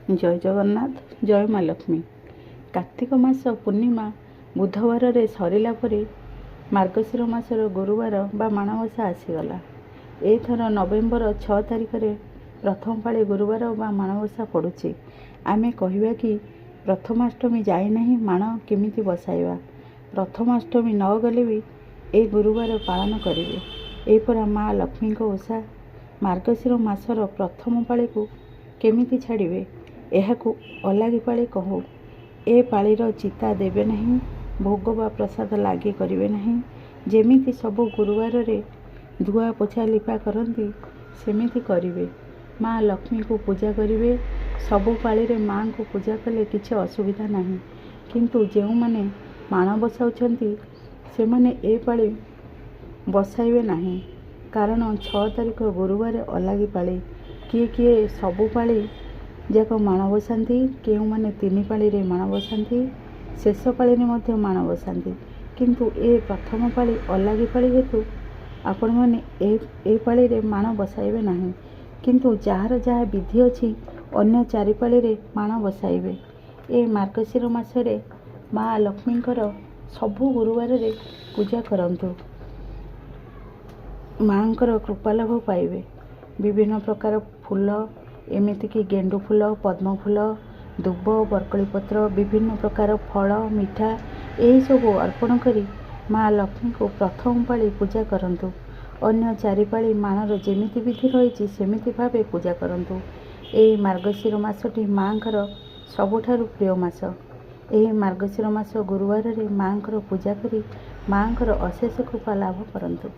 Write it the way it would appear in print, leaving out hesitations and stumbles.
जय जगन्नाथ जय माँ लक्ष्मी। कार्तिक मास पूर्णिमा बुधवार सरला परे मार्गशीर मासर गुरुवार बा माणबसा आसीगला। एथर नवेम्बर 6 तारिख रे प्रथम पाଳି गुरुवार बा माणबसा पड़ुछि। आमे कहिबा कि प्रथमाष्टमी जाए नहीं माण केमिति बसाइबा। प्रथमाष्टमी न गले भी ए गुरुवार पालन करिवे। एपरा माँ लक्ष्मी को ओषा मार्गशीर मासर प्रथम पाଳି को केमिति छाड़िबे एहाकू अलागी पाଳି कहू। ए पाळीर चिता देवे नहीं, भोग बा प्रसाद लागे करिवे नहीं। जेमिति सबु गुरुवार रे धुआ पोछा लिपा करती सेमिति करिवे। माँ लक्ष्मी को पूजा करिवे। सबु पाळी रे माँ को पूजा कले किछि असुविधा नहीं, किंतु जेउ माने माण बसाउछंती से माने ए पाळी बसाइबे नहीं, कारण 6 तारिख गुरुवार अलागी पाळी। किए किए सबु पाळी जाक माण बसाती, केउ माने 3 पाळी रे माण बसाती, शेष पाळी रे मध्य माण बसाती। किंतु ए प्रथम पाळी अलागी पाळी हेतु आपण माने ए पाळी रे माण बसाइबे नहीं, किंतु जार जहा विधि अछि अन्य 4 पाळी रे माण बसाइबे। ए मार्गशीर मासरे माँ लक्ष्मींकर सबु गुरुवार रे पूजा करंतु, माँकर कृपा लाभ पाइबे। विभिन्न प्रकार फूल एमितिकी गेंडु फूल, पद्म फूल, दुब, बरकली पत्र, विभिन्न प्रकार फल, मिठा यही सब अर्पण करी माँ लक्ष्मी को प्रथम पाଳି पूजा करंतु। अन्य 4 पाଳି माणर जेमिति विधि रही सेमिति भावे पूजा करंतु। एही मार्गशीर मासटी माँकर सबुठारु प्रिय मास। एही मार्गशीर मास गुरुवार रे माँकर पूजा करी माँकर अशेष कृपा लाभ करंतु।